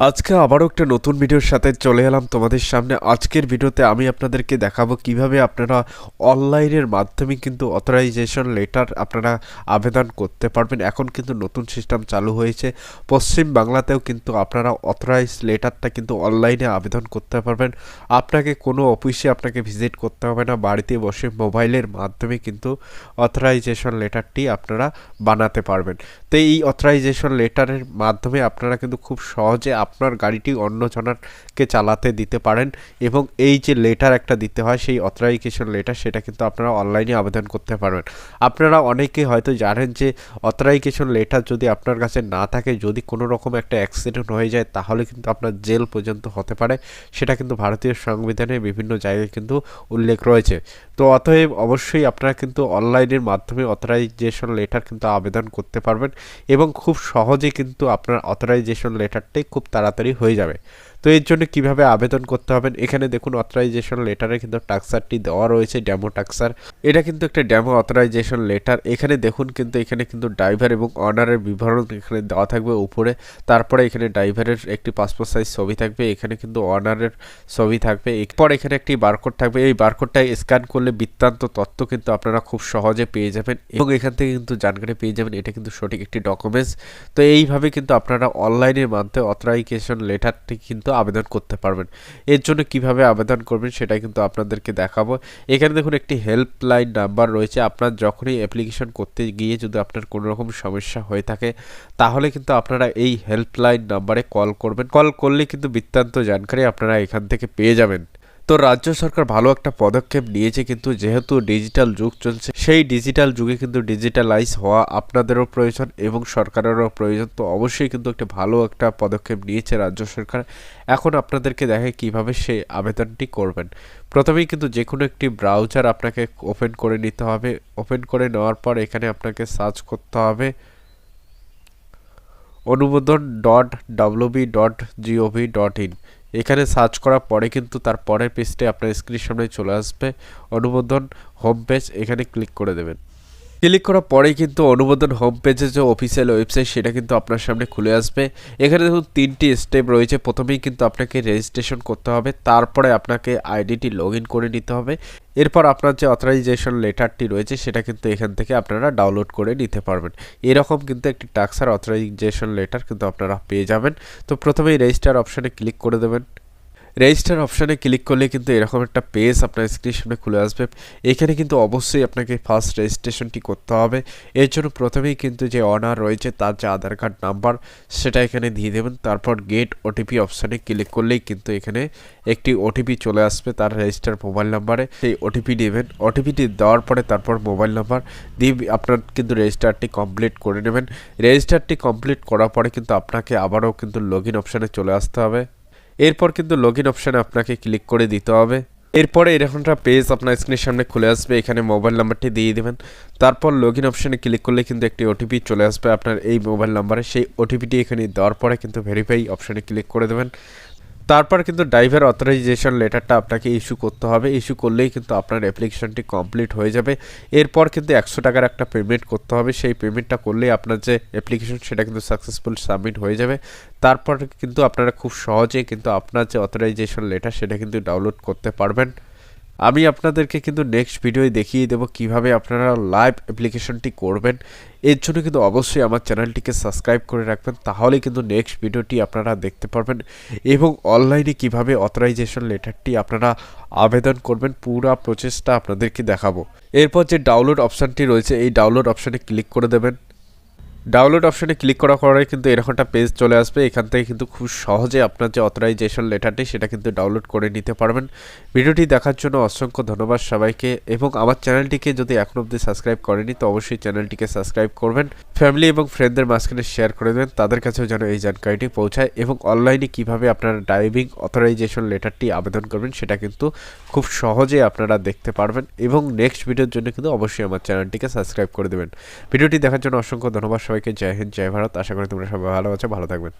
আজকে আবারও একটা নতুন ভিডিওর সাথে চলে এলাম তোমাদের সামনে। আজকের ভিডিওতে আমি আপনাদেরকে দেখাবো কিভাবে আপনারা অনলাইনের মাধ্যমে কিন্তু অথরাইজেশন লেটার আপনারা আবেদন করতে পারবেন। এখন কিন্তু নতুন সিস্টেম চালু হয়েছে, পশ্চিম বাংলাতেও কিন্তু আপনারা অথরাইজ লেটারটা কিন্তু অনলাইনে আবেদন করতে পারবেন। আপনাকে কোনো অফিসে আপনাকে ভিজিট করতে হবে না, বাড়িতে বসে মোবাইলের মাধ্যমে কিন্তু অথরাইজেশন লেটারটি আপনারা বানাতে পারবেন। তো এই অথরাইজেশন লেটারের মাধ্যমে আপনারা কিন্তু খুব সহজে আপনার গাড়িটি অন্যজনকে চালাতে দিতে পারেন, এবং এই যে লেটার একটা দিতে হয় সেই অথরাইজেশন লেটার, সেটা কিন্তু আপনারা অনলাইনে আবেদন করতে পারবেন। আপনারা অনেকে হয়তো জানেন যে অথরাইজেশন লেটার যদি আপনার কাছে না থাকে, যদি কোনো রকম একটা অ্যাক্সিডেন্ট হয়ে যায় তাহলে কিন্তু আপনার জেল পর্যন্ত হতে পারে। সেটা কিন্তু ভারতীয় সংবিধানে বিভিন্ন জায়গায় কিন্তু উল্লেখ রয়েছে। তো অতএব অবশ্যই আপনারা কিন্তু অনলাইনের মাধ্যমে অথরাইজেশন লেটার কিন্তু আবেদন করতে পারবেন, এবং খুব সহজে কিন্তু আপনার অথরাইজেশন লেটারটাই খুব তাড়াতাড়ি হয়ে যাবে। তো এর জন্য কিভাবে আবেদন করতে হবেন, এখানে দেখুন অথরাইজেশন লেটারে কিন্তু টাক্সারটি দেওয়া রয়েছে, ডেমো টাক্সার। এটা কিন্তু একটা ডেমো অথরাইজেশন লেটার। এখানে দেখুন কিন্তু এখানে কিন্তু ড্রাইভার এবং অনারের বিবরণ এখানে দেওয়া থাকবে উপরে। তারপরে এখানে ড্রাইভারের একটি পাসপোর্ট সাইজ ছবি থাকবে, এখানে কিন্তু অনারের ছবি থাকবে, এরপর এখানে একটি বারকোড থাকবে। এই বারকোডটা স্ক্যান করলে বৃত্তান্ত তথ্য কিন্তু আপনারা খুব সহজে পেয়ে যাবেন, এবং এখান থেকে কিন্তু জানকারি পেয়ে যাবেন এটা কিন্তু সঠিক একটি ডকুমেন্টস। তো এইভাবে কিন্তু আপনারা অনলাইনের মাধ্যমে অথরাইজেশন লেটারটি কিন্তু আবেদন করতে পারবেন। এর জন্য কিভাবে আবেদন করবেন সেটা কিন্তু আপনাদেরকে দেখাবো। এখানে দেখুন একটি হেল্পলাইন নাম্বার রয়েছে। আপনার যখনই অ্যাপ্লিকেশন করতে গিয়ে যদি আপনার কোনো রকম সমস্যা হয়ে থাকে, তাহলে কিন্তু আপনারা এই হেল্পলাইন নাম্বারে কল করবেন। কল করলে কিন্তু বৃত্তান্ত জানকারি আপনারা এখান থেকে পেয়ে যাবেন। তো রাজ্য সরকার ভালো একটা পদক্ষেপ নিয়েছে, কিন্তু যেহেতু ডিজিটাল যুগ চলছে, সেই ডিজিটাল যুগে কিন্তু ডিজিটালাইজ হওয়া আপনাদেরও প্রয়োজন এবং সরকারেরও প্রয়োজন। তো অবশ্যই কিন্তু একটা ভালো একটা পদক্ষেপ নিয়েছে রাজ্য সরকার। এখন আপনাদেরকে দেখে কিভাবে সেই আবেদনটি করবেন। প্রথমেই কিন্তু যে কোনো একটি ব্রাউজার আপনাকে ওপেন করে নিতে হবে। ওপেন করে নেওয়ার পর এখানে আপনাকে সার্চ করতে হবে অনুমোদন.wb.gov.in। এখানে সার্চ করার পরে কিন্তু তার পরের পেজটি আপনার স্ক্রিনের সামনে চলে আসবে, অনুমোদন হোম পেজ। এখানে ক্লিক করে দেবেন। ক্লিক করার পরেই কিন্তু অনুমোদন হোম পেজের যে অফিসিয়াল ওয়েবসাইট সেটা কিন্তু আপনার সামনে খুলে আসবে। এখানে দেখুন 3টি স্টেপ রয়েছে। প্রথমেই কিন্তু আপনাকে রেজিস্ট্রেশন করতে হবে, তারপরে আপনাকে আইডিটি লগ ইন করে নিতে হবে। এরপর আপনার যে অথরাইজেশন লেটারটি রয়েছে সেটা কিন্তু এখান থেকে আপনারা ডাউনলোড করে নিতে পারবেন। এরকম কিন্তু একটি টাক্সার অথরাইজেশন লেটার কিন্তু আপনারা পেয়ে যাবেন। তো প্রথমেই রেজিস্টার অপশানে ক্লিক করে দেবেন। রেজিস্টার অপশানে ক্লিক করলে কিন্তু এরকম একটা পেজ আপনার স্ক্রিনের সামনে খুলে আসবে। এখানে কিন্তু অবশ্যই আপনাকে ফার্স্ট রেজিস্ট্রেশনটি করতে হবে। এর জন্য প্রথমেই কিন্তু যে অনার রয়েছে তার যে আধার কার্ড নাম্বার সেটা এখানে দিয়ে দেবেন। তারপর গেট ওটিপি অপশানে ক্লিক করলেই কিন্তু এখানে একটি ওটিপি চলে আসবে তার রেজিস্টার মোবাইল নাম্বারে। সেই ওটিপি নেবেন। ওটিপিটি দেওয়ার পরে তারপর মোবাইল নাম্বার দিয়ে আপনার কিন্তু রেজিস্টারটি কমপ্লিট করে নেবেন। রেজিস্টারটি কমপ্লিট করার পরে কিন্তু আপনাকে আবারও কিন্তু লগ ইন অপশানে চলে আসতে হবে। এরপর কিন্তু লগ ইন অপশানে আপনাকে ক্লিক করে দিতে হবে। এরপরে এরকমটা পেজ আপনার স্ক্রিনের সামনে খুলে আসবে। এখানে মোবাইল নাম্বারটি দিয়ে দেবেন। তারপর লগ ইন অপশানে ক্লিক করলে কিন্তু একটি ওটিপি চলে আসবে আপনার এই মোবাইল নাম্বারে। সেই ওটিপিটি এখানে দেওয়ার পরে কিন্তু ভেরিফাই অপশানে ক্লিক করে দেবেন। তারপর কিন্তু ড্রাইভার অথরাইজেশন লেটারটা আপনাকে ইস্যু করতে হবে। ইস্যু করলেই কিন্তু আপনার অ্যাপ্লিকেশনটি কমপ্লিট হয়ে যাবে। এরপর কিন্তু 100 টাকার একটা পেমেন্ট করতে হবে। সেই পেমেন্টটা করলেই আপনার যে অ্যাপ্লিকেশন সেটা কিন্তু সাকসেসফুল সাবমিট হয়ে যাবে। তারপর কিন্তু আপনারা খুব সহজেই কিন্তু আপনার যে অথরাইজেশন লেটার সেটা কিন্তু ডাউনলোড করতে পারবেন। আমি আপনাদেরকে কিন্তু নেক্সট ভিডিওয় দেখিয়ে দেবো কিভাবে আপনারা লাইভ অ্যাপ্লিকেশনটি করবেন। এর জন্য কিন্তু অবশ্যই আমার চ্যানেলটিকে সাবস্ক্রাইব করে রাখবেন, তাহলে কিন্তু নেক্সট ভিডিওটি আপনারা দেখতে পারবেন, এবং অনলাইনে কিভাবে অথরাইজেশন লেটারটি আপনারা আবেদন করবেন পুরো প্রসেসটা আপনাদেরকে দেখাবো। এরপর যে ডাউনলোড অপশানটি রয়েছে এই ডাউনলোড অপশানে ক্লিক করে দেবেন। ডাউনলোড অপশানে ক্লিক করার পরে কিন্তু এরকম একটা পেজ চলে আসবে। এখান থেকে কিন্তু খুব সহজে আপনার যে অথরাইজেশন লেটারটি সেটা কিন্তু ডাউনলোড করে নিতে পারবেন। ভিডিওটি দেখার জন্য অসংখ্য ধন্যবাদ সবাইকে, এবং আমার চ্যানেলটিকে যদি এখনও অবধি সাবস্ক্রাইব করেনি তো অবশ্যই চ্যানেলটিকে সাবস্ক্রাইব করবেন। ফ্যামিলি এবং ফ্রেন্ডদের মাঝখানে শেয়ার করে দেবেন, তাদের কাছেও যেন এই জানকারিটি পৌঁছায়, এবং অনলাইনে কিভাবে আপনারা ড্রাইভিং অথরাইজেশন লেটারটি আবেদন করবেন সেটা কিন্তু খুব সহজে আপনারা দেখতে পারবেন। এবং নেক্সট ভিডিওর জন্য কিন্তু অবশ্যই আমার চ্যানেলটিকে সাবস্ক্রাইব করে দেবেন। ভিডিওটি দেখার জন্য অসংখ্য ধন্যবাদ সবাইকে। জয় হিন্দ, জয় ভারত। আশা করি তোমরা সবাই ভালো আছো, ভালো থাকবেন।